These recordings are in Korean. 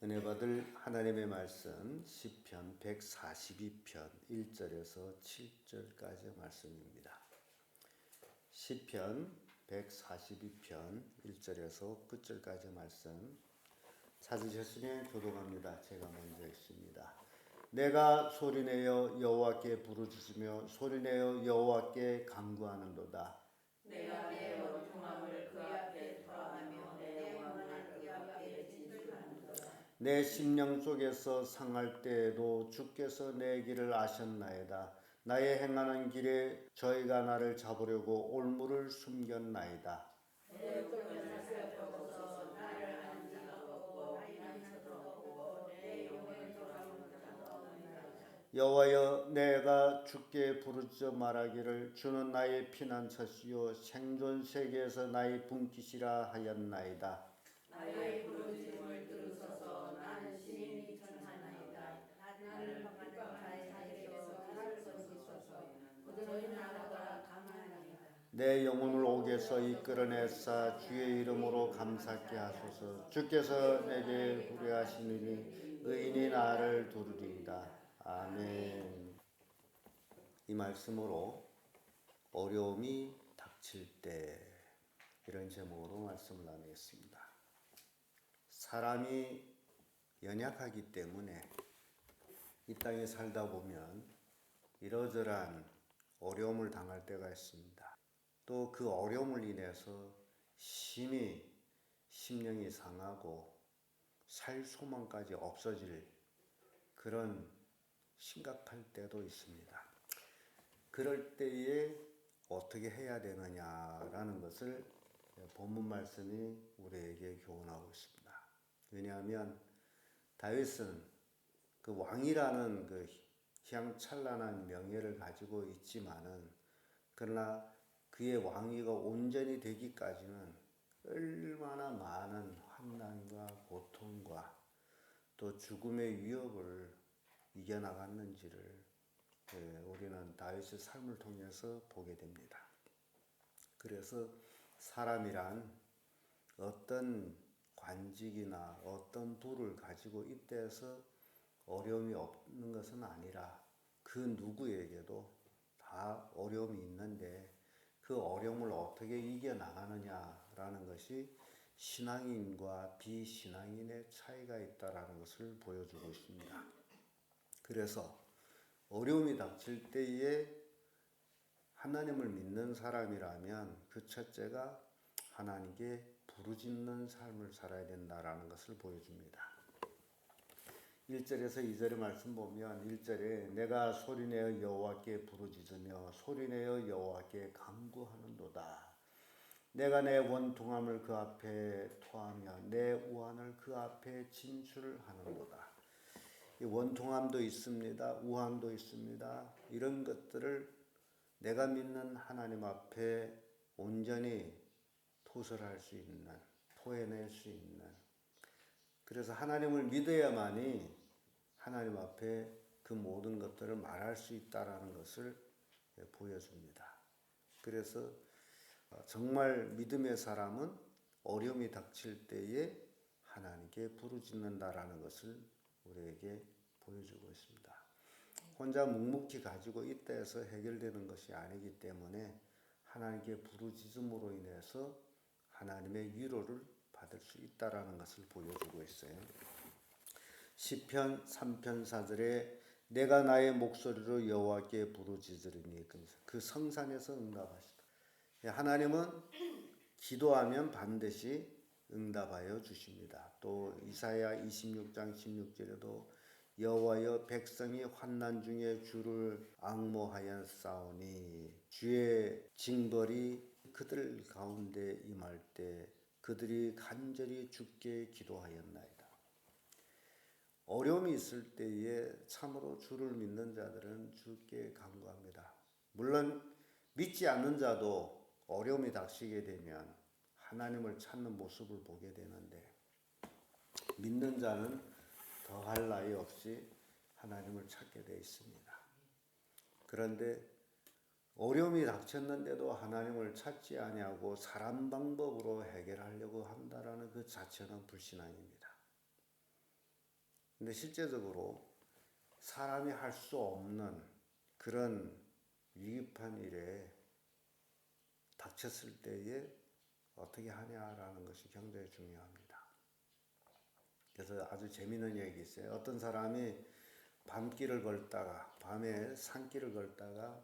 은혜 받을 하나님의 말씀 시편 142편 1절에서 7절까지 말씀입니다. 시편 142편 1절에서 끝절까지 말씀 찾으셨으면 교독합니다. 제가 먼저 읽습니다. 내가 소리내어 여호와께 부르짖으며 소리내어 여호와께 간구하는도다. 내가 내 원통함을 그 앞에 토하며 내 원한을 그 앞에 진술하는도다. 내 심령 속에서 상할 때에도 주께서 내 길을 아셨나이다. 나의 행하는 길에 저희가 나를 잡으려고 올무를 숨겼나이다. 내 우편을 살펴보서 나를 아는 자가 없고 비난처도 없고 내 영을 돌아보는 자도 없나이다. 여호와여, 내가 주께 부르짖어 말하기를 주는 나의 피난처시요 생존 세계에서 나의 분깃이라 하였나이다. 나의 부르짖음을 들으소서. 나는 심히 천하나이다. 나를 핍박하는 자의 사이에서 나를 건지소서. 그들은 나보다 강하나이다. 내 영혼을 옥에서 이끌어내사 주의 이름으로 감사케 하소서. 주께서 내게 후레하시느니 의인이 나를 두르리이다. 아멘. 이 말씀으로 어려움이 닥칠 때 이런 제목으로 말씀을 나누겠습니다. 사람이 연약하기 때문에 이 땅에 살다 보면 이러저러한 어려움을 당할 때가 있습니다. 또 그 어려움을 인해서 심히 심령이 상하고 살 소망까지 없어질 그런 심각할 때도 있습니다. 그럴 때에 어떻게 해야 되느냐라는 것을 본문 말씀이 우리에게 교훈하고 있습니다. 왜냐하면 다윗은 그 왕이라는 그 희양찬란한 명예를 가지고 있지만은 그러나 그의 왕위가 온전히 되기까지는 얼마나 많은 환난과 고통과 또 죽음의 위협을 이겨나갔는지를 우리는 다윗의 삶을 통해서 보게 됩니다. 그래서 사람이란 어떤 관직이나 어떤 부를 가지고 입대해서 어려움이 없는 것은 아니라 그 누구에게도 다 어려움이 있는데 그 어려움을 어떻게 이겨나가느냐라는 것이 신앙인과 비신앙인의 차이가 있다라는 것을 보여주고 있습니다. 그래서 어려움이 닥칠 때에 하나님을 믿는 사람이라면 그 첫째가 하나님께 부르짖는 삶을 살아야 된다라는 것을 보여줍니다. 1절에서 2절의 말씀 보면 1절에 내가 소리내어 여호와께 부르짖으며 소리내어 여호와께 간구하는도다. 내가 내 원통함을 그 앞에 토하며 내 우한을 그 앞에 진술하는도다. 이 원통함도 있습니다. 우함도 있습니다. 이런 것들을 내가 믿는 하나님 앞에 온전히 토설할 수 있는, 토해낼 수 있는, 그래서 하나님을 믿어야만이 하나님 앞에 그 모든 것들을 말할 수 있다라는 것을 보여줍니다. 그래서 정말 믿음의 사람은 어려움이 닥칠 때에 하나님께 부르짖는다라는 것을 우리에게 보여주고 있습니다. 혼자 묵묵히 가지고 있다 해서 해결되는 것이 아니기 때문에 하나님께 부르짖음으로 인해서 하나님의 위로를 받을 수 있다라는 것을 보여주고 있어요. 시편 3편 4절에 내가 나의 목소리로 여호와께 부르짖으리니 그 성산에서 응답하시다. 하나님은 기도하면 반드시 응답하여 주십니다. 또 이사야 26장 16절에도 여호와여 백성이 환난 중에 주를 앙모하였사오니 주의 징벌이 그들 가운데 임할 때 그들이 간절히 주께 기도하였나이다. 어려움이 있을 때에 참으로 주를 믿는 자들은 주께 간구합니다. 물론 믿지 않는 자도 어려움이 닥치게 되면 하나님을 찾는 모습을 보게 되는데 믿는 자는 더할 나위 없이 하나님을 찾게 되어 있습니다. 그런데 어려움이 닥쳤는데도 하나님을 찾지 아니하고 사람 방법으로 해결하려고 한다라는 그 자체는 불신앙입니다. 근데 실제적으로 사람이 할 수 없는 그런 위급한 일에 닥쳤을 때에 어떻게 하냐라는 것이 굉장히 중요합니다. 그래서 아주 재미있는 얘기 있어요. 어떤 사람이 밤길을 걷다가 밤에 산길을 걷다가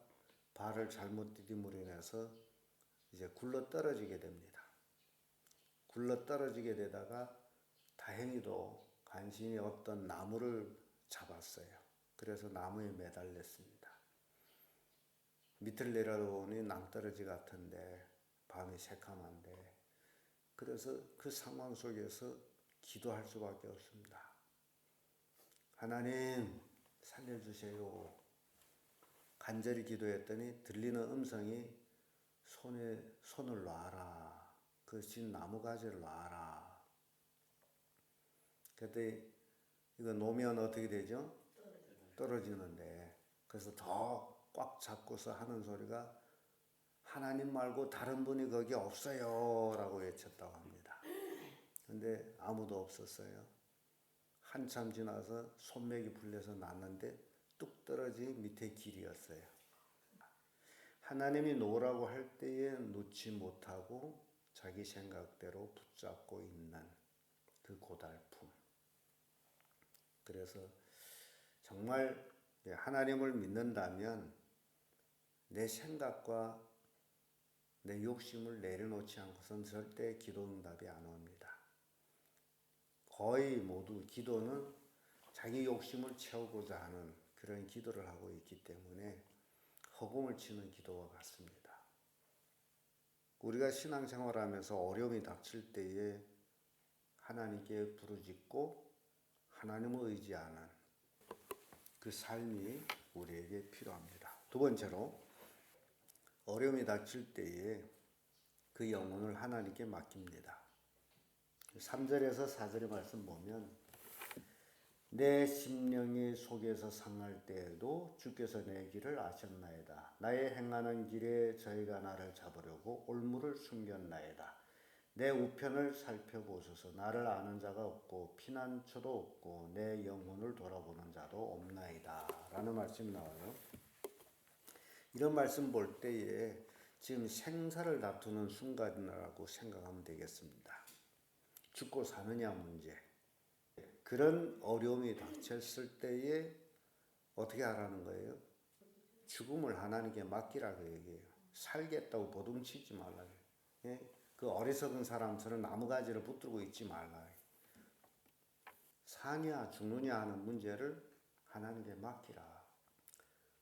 발을 잘못 디딤으로 인해서 이제 굴러 떨어지게 됩니다. 굴러 떨어지게 되다가 다행히도 간신히 어떤 나무를 잡았어요. 그래서 나무에 매달렸습니다. 밑을 내려다보니 낭떠러지 같은데 밤이 새카만데 그래서 그 상황 속에서 기도할 수밖에 없습니다. 하나님 살려주세요. 간절히 기도했더니 들리는 음성이 손을 놔라. 그 진 나무가지를 놔라. 그때 이거 놓으면 어떻게 되죠? 떨어지는데 그래서 더 꽉 잡고서 하는 소리가 하나님 말고 다른 분이 거기 없어요 라고 외쳤다고 합니다. 근데 아무도 없었어요. 한참 지나서 손맥이 풀려서 났는데 뚝 떨어진 밑에 길이었어요. 하나님이 놓으라고 할 때에 놓지 못하고 자기 생각대로 붙잡고 있는 그 고달픔. 그래서 정말 하나님을 믿는다면 내 생각과 내 욕심을 내려놓지 않고선 절대 기도 응답이 안 옵니다. 거의 모두 기도는 자기 욕심을 채우고자 하는 그런 기도를 하고 있기 때문에 허공을 치는 기도와 같습니다. 우리가 신앙생활하면서 어려움이 닥칠 때에 하나님께 부르짖고 하나님을 의지하는 그 삶이 우리에게 필요합니다. 두 번째로 어려움이 닥칠 때에 그 영혼을 하나님께 맡깁니다. 3절에서 4절의 말씀 보면 내 심령이 속에서 상할 때에도 주께서 내 길을 아셨나이다. 나의 행하는 길에 저희가 나를 잡으려고 올무를 숨겼나이다. 내 우편을 살펴보소서. 나를 아는 자가 없고 피난처도 없고 내 영혼을 돌아보는 자도 없나이다. 라는 말씀이 나와요. 이런 말씀 볼 때에 지금 생사를 다투는 순간이라고 생각하면 되겠습니다. 죽고 사느냐 문제. 그런 어려움이 닥쳤을 때에 어떻게 하라는 거예요? 죽음을 하나님께 맡기라고 얘기해요. 살겠다고 보둥치지 말라고. 예? 그 어리석은 사람처럼 나무가지를 붙들고 있지 말라. 사냐 죽느냐 하는 문제를 하나님께 맡기라.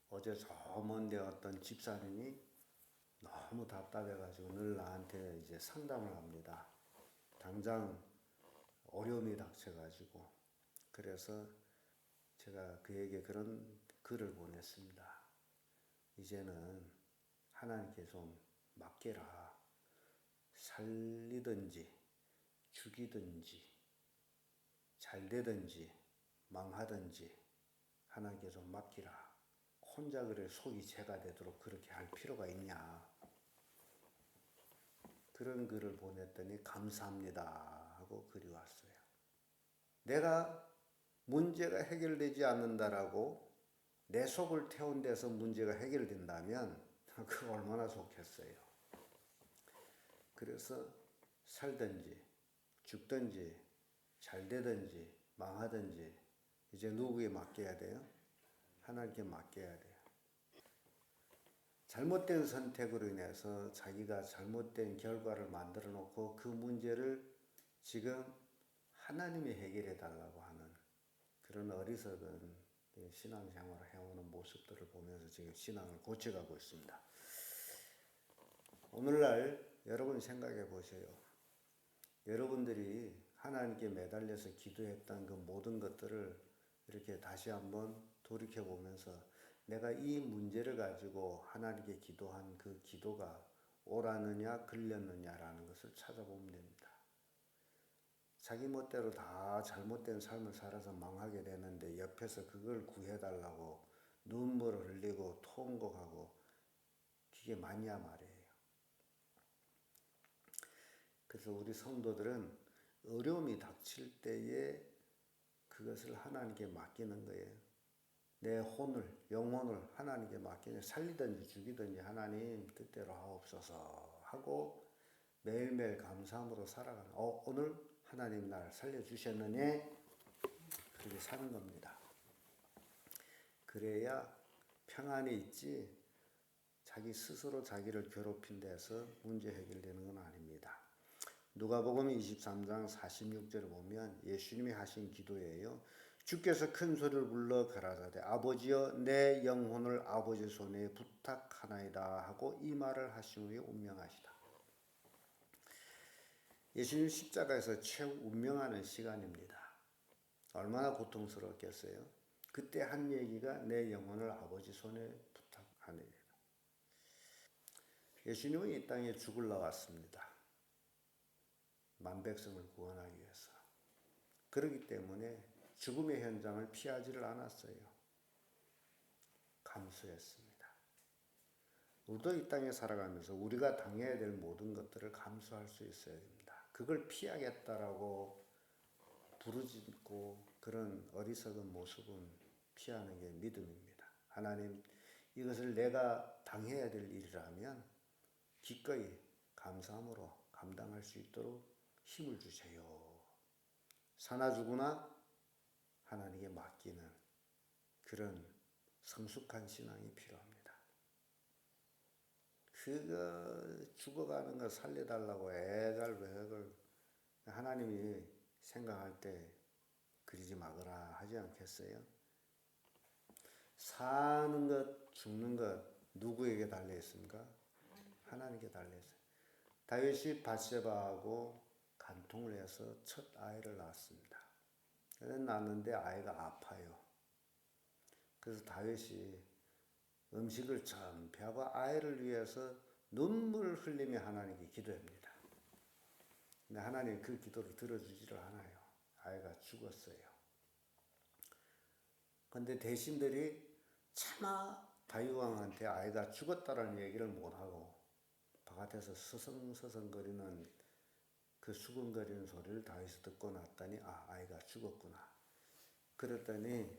어제 저 먼데 어떤 집사님이 너무 답답해가지고 늘 나한테 이제 상담을 합니다. 당장 어려움이 닥쳐가지고 그래서 제가 그에게 그런 글을 보냈습니다. 이제는 하나님께 좀 맡겨라. 살리든지 죽이든지 잘되든지 망하든지 하나님께 좀 맡기라. 혼자 그래 속이 죄가 되도록 그렇게 할 필요가 있냐. 그런 글을 보냈더니 감사합니다 하고 글이 왔어요. 내가 문제가 해결되지 않는다라고 내 속을 태운 데서 문제가 해결된다면 그거 얼마나 좋겠어요. 그래서 살든지 죽든지 잘되든지 망하든지 이제 누구에게 맡겨야 돼요? 하나님께 맡겨야 돼요. 잘못된 선택으로 인해서 자기가 잘못된 결과를 만들어 놓고 그 문제를 지금 하나님이 해결해 달라고 하는 그런 어리석은 신앙생활을 해오는 모습들을 보면서 지금 신앙을 고쳐가고 있습니다. 오늘날 여러분 생각해 보세요. 여러분들이 하나님께 매달려서 기도했던 그 모든 것들을 이렇게 다시 한번 돌이켜 보면서 내가 이 문제를 가지고 하나님께 기도한 그 기도가 옳았느냐 걸렸느냐라는 것을 찾아보면 됩니다. 자기 멋대로 다 잘못된 삶을 살아서 망하게 되는데 옆에서 그걸 구해달라고 눈물을 흘리고 통곡하고 그게 맞냐 말이에요. 그래서 우리 성도들은 어려움이 닥칠 때에 그것을 하나님께 맡기는 거예요. 내 혼을, 영혼을 하나님께 맡기는, 살리든지 죽이든지 하나님 뜻대로 하옵소서 하고 매일매일 감사함으로 살아가는, 오늘 하나님 날 살려주셨느니 그렇게 사는 겁니다. 그래야 평안이 있지 자기 스스로 자기를 괴롭힌 데서 문제 해결되는 건 아닙니다. 누가복음 23장 46절을 보면 예수님이 하신 기도예요. 주께서 큰 소리를 불러 가라사대 아버지여 내 영혼을 아버지 손에 부탁하나이다 하고 이 말을 하신 후에 운명하시다. 예수님 십자가에서 최후 운명하는 시간입니다. 얼마나 고통스럽겠어요. 그때 한 얘기가 내 영혼을 아버지 손에 부탁하나이다. 예수님은 이 땅에 죽을 나왔습니다. 만백성을 구원하기 위해서. 그렇기 때문에 죽음의 현장을 피하지를 않았어요. 감수했습니다. 우리도 이 땅에 살아가면서 우리가 당해야 될 모든 것들을 감수할 수 있어야 됩니다. 그걸 피하겠다라고 부르짖고 그런 어리석은 모습은 피하는 게 믿음입니다. 하나님, 이것을 내가 당해야 될 일이라면 기꺼이 감사함으로 감당할 수 있도록 힘을 주세요. 사나 죽으나 하나님께 맡기는 그런 성숙한 신앙이 필요합니다. 그거 죽어가는 거 살려달라고 애갈배gal 하나님이 생각할 때 그러지 마거라 하지 않겠어요? 사는 것, 죽는 것 누구에게 달려 있습니까? 하나님께 달려 있어요. 다윗이 밧세바하고 간통을 해서 첫 아이를 낳았습니다. 낳았는데 아이가 아파요. 그래서 다윗이 음식을 전폐하고 아이를 위해서 눈물을 흘리며 하나님께 기도합니다. 근데 하나님 그 기도를 들어주지를 않아요. 아이가 죽었어요. 근데 대신들이 차마 다윗 왕한테 아이가 죽었다라는 얘기를 못하고 바깥에서 서성서성거리는 그 수근거리는 소리를 다윗이 듣고 났더니 아이가 죽었구나. 그랬더니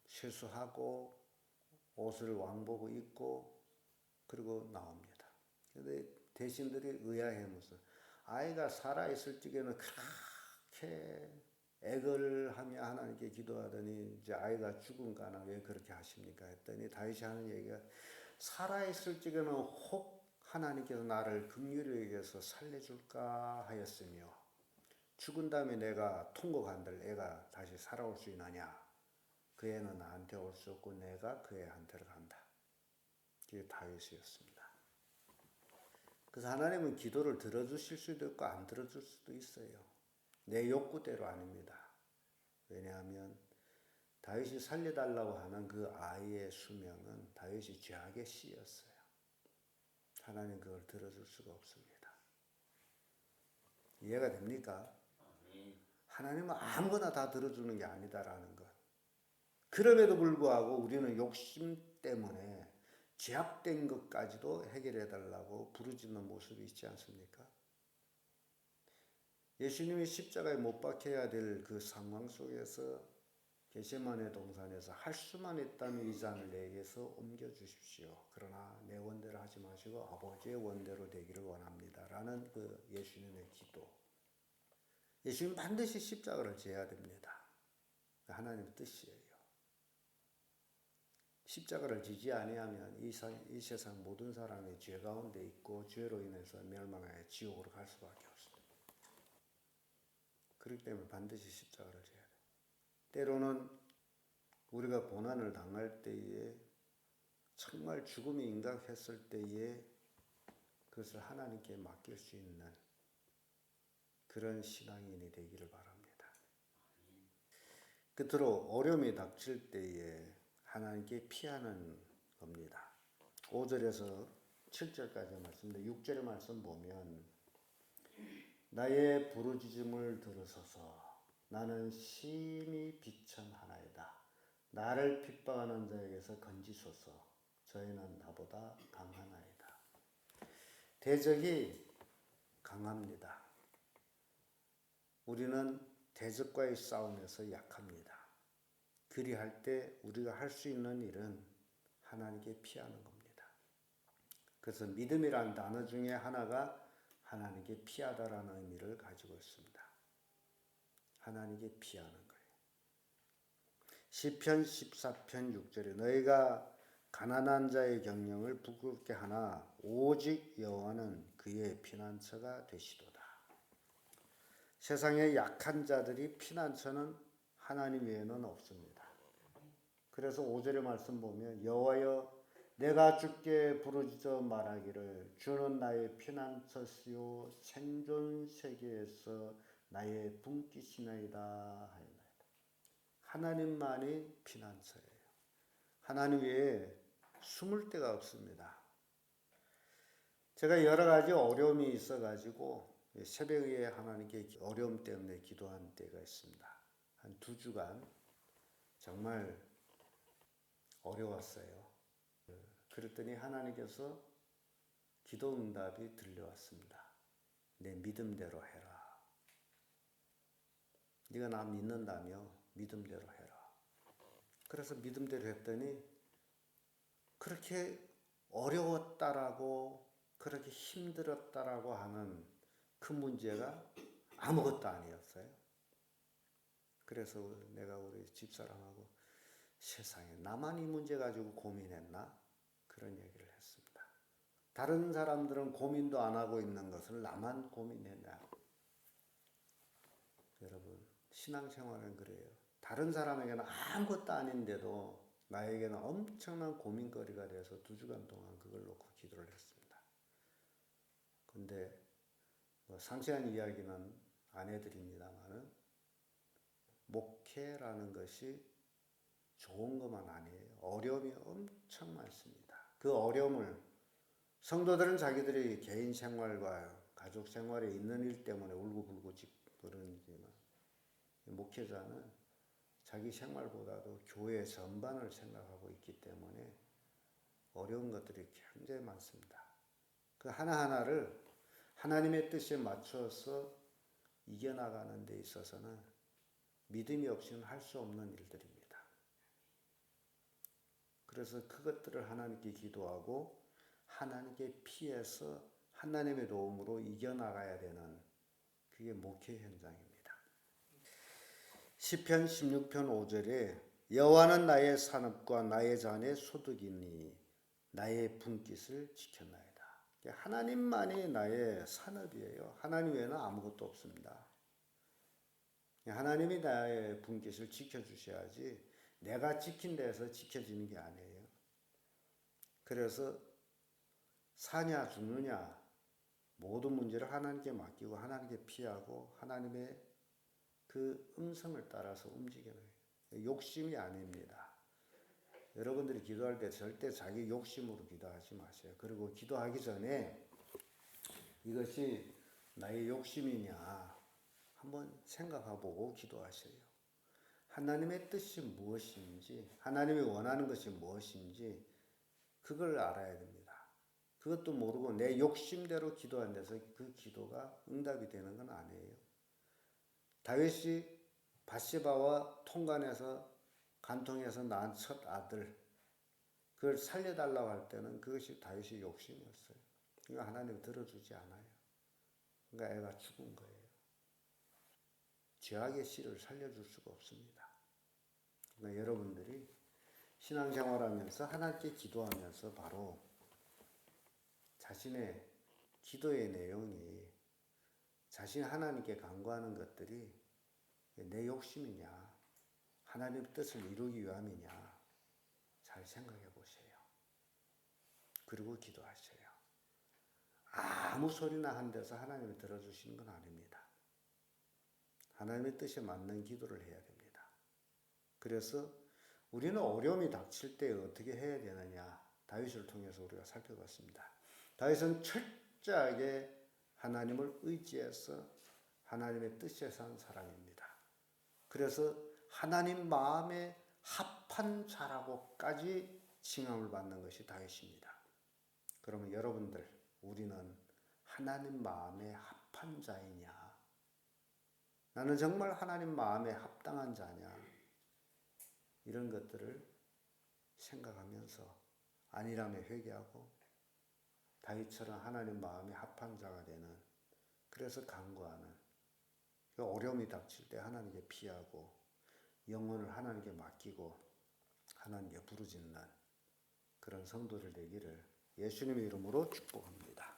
실수하고 옷을 왕복을 입고 그리고 나옵니다. 근데 대신들이 의아해하면서 아이가 살아있을 적에는 그렇게 애걸 하며 하나님께 기도하더니 이제 아이가 죽은가나 왜 그렇게 하십니까? 했더니 다윗이 하는 얘기가 살아있을 적에는 혹 하나님께서 나를 긍휼히 여겨서 살려줄까 하였으며 죽은 다음에 내가 통곡한들 애가 다시 살아올 수 있느냐? 그 애는 나한테 올 수 없고 내가 그 애한테로 간다. 그게 다윗이었습니다. 그래서 하나님은 기도를 들어주실 수도 있고 안 들어줄 수도 있어요. 내 욕구대로 아닙니다. 왜냐하면 다윗이 살려달라고 하는 그 아이의 수명은 다윗이 죄악의 씨였어요. 하나님 그걸 들어줄 수가 없습니다. 이해가 됩니까? 하나님은 아무거나 다 들어주는 게 아니다라는 것. 그럼에도 불구하고 우리는 욕심 때문에 죄악된 것까지도 해결해달라고 부르짖는 모습이 있지 않습니까? 예수님이 십자가에 못 박혀야 될 그 상황 속에서 겟세마네 동산에서 할 수만 있다면 이 잔을 내게서 옮겨주십시오. 그러나 내 원대로 하지 마시고 아버지의 원대로 되기를 원합니다. 라는 그 예수님의 기도. 예수님 반드시 십자가를 져야 됩니다. 하나님의 뜻이에요. 십자가를 지지 아니하면 이 세상 모든 사람이 죄 가운데 있고 죄로 인해서 멸망하여 지옥으로 갈 수밖에 없습니다. 그렇기 때문에 반드시 십자가를 져야 돼요. 때로는 우리가 고난을 당할 때에 정말 죽음이 임박했을 때에 그것을 하나님께 맡길 수 있는 그런 신앙인이 되기를 바랍니다. 끝으로 어려움이 닥칠 때에 하나님께 피하는 겁니다. 5절에서 7절까지 말씀인데 6절의 말씀 보면 나의 부르짖음을 들으소서 나는 심히 비천하나이다. 나를 핍박하는 자에게서 건지소서 저희는 나보다 강하나이다. 대적이 강합니다. 우리는 대적과의 싸움에서 약합니다. 그리할 때 우리가 할 수 있는 일은 하나님께 피하는 겁니다. 그래서 믿음이라는 단어 중에 하나가 하나님께 피하다라는 의미를 가지고 있습니다. 하나님께 피하는 거예요. 시편 14편 6절에 너희가 가난한 자의 경영을 부끄럽게 하나 오직 여호와는 그의 피난처가 되시도다. 세상의 약한 자들이 피난처는 하나님 외에는 없습니다. 그래서 5절의 말씀 보면 여호와여 내가 주께 부르짖어 말하기를 주는 나의 피난처시요 생존 세계에서 나의 분깃이나이다 하였나이다. 하나님만이 피난처예요. 하나님 외에 숨을 데가 없습니다. 제가 여러 가지 어려움이 있어가지고 새벽에 하나님께 어려움 때문에 기도한 때가 있습니다. 한 2주간 정말 어려웠어요. 그랬더니 하나님께서 기도 응답이 들려왔습니다. 내 믿음대로 해라. 네가 나 믿는다며 믿음대로 해라. 그래서 믿음대로 했더니 그렇게 어려웠다라고 그렇게 힘들었다라고 하는 그 문제가 아무것도 아니었어요. 그래서 내가 우리 집사람하고 세상에 나만 이 문제 가지고 고민했나? 그런 얘기를 했습니다. 다른 사람들은 고민도 안 하고 있는 것을 나만 고민했나? 여러분, 신앙생활은 그래요. 다른 사람에게는 아무것도 아닌데도 나에게는 엄청난 고민거리가 돼서 2주간 동안 그걸 놓고 기도를 했습니다. 근데 뭐 상세한 이야기는 안 해드립니다만은 목회라는 것이 좋은 것만 아니에요. 어려움이 엄청 많습니다. 그 어려움을 성도들은 자기들의 개인 생활과 가족 생활에 있는 일 때문에 울고불고 그러지만 목회자는 자기 생활보다도 교회 전반을 생각하고 있기 때문에 어려운 것들이 굉장히 많습니다. 그 하나하나를 하나님의 뜻에 맞춰서 이겨나가는 데 있어서는 믿음이 없이는 할 수 없는 일들입니다. 그래서 그것들을 하나님께 기도하고 하나님께 피해서 하나님의 도움으로 이겨나가야 되는 그게 목회 현장입니다. 시편 16편 5절에 여호와는 나의 산업과 나의 잔의 소득이니 나의 분깃을 지켰나이다. 하나님만이 나의 산업이에요. 하나님 외에는 아무것도 없습니다. 하나님이 나의 분깃을 지켜주셔야지 내가 지킨 데에서 지켜지는 게 아니에요. 그래서 사냐 죽느냐 모든 문제를 하나님께 맡기고 하나님께 피하고 하나님의 그 음성을 따라서 움직여요. 욕심이 아닙니다. 여러분들이 기도할 때 절대 자기 욕심으로 기도하지 마세요. 그리고 기도하기 전에 이것이 나의 욕심이냐 한번 생각해보고 기도하세요. 하나님의 뜻이 무엇인지, 하나님이 원하는 것이 무엇인지 그걸 알아야 됩니다. 그것도 모르고 내 욕심대로 기도한 데서 그 기도가 응답이 되는 건 아니에요. 다윗이 밧세바와 통간에서 간통해서 낳은 첫 아들 그걸 살려달라고 할 때는 그것이 다윗의 욕심이었어요. 그러니까 하나님이 들어주지 않아요. 그러니까 애가 죽은 거예요. 죄악의 씨를 살려줄 수가 없습니다. 그러니까 여러분들이 신앙생활하면서 하나님께 기도하면서 바로 자신의 기도의 내용이 자신이 하나님께 간구하는 것들이 내 욕심이냐 하나님의 뜻을 이루기 위함이냐 잘 생각해 보세요. 그리고 기도하세요. 아무 소리나 한 데서 하나님이 들어주시는 건 아닙니다. 하나님의 뜻에 맞는 기도를 해야 됩니다. 그래서 우리는 어려움이 닥칠 때 어떻게 해야 되느냐 다윗을 통해서 우리가 살펴봤습니다. 다윗은 철저하게 하나님을 의지해서 하나님의 뜻에 산 사람입니다. 그래서 하나님 마음에 합한 자라고까지 칭함을 받는 것이 다윗입니다. 그러면 여러분들 우리는 하나님 마음에 합한 자이냐 나는 정말 하나님 마음에 합당한 자냐? 이런 것들을 생각하면서 아니라면 회개하고 다윗처럼 하나님 마음에 합한 자가 되는, 그래서 간구하는, 그 어려움이 닥칠 때 하나님께 피하고 영혼을 하나님께 맡기고 하나님께 부르짖는 그런 성도들 되기를 예수님의 이름으로 축복합니다.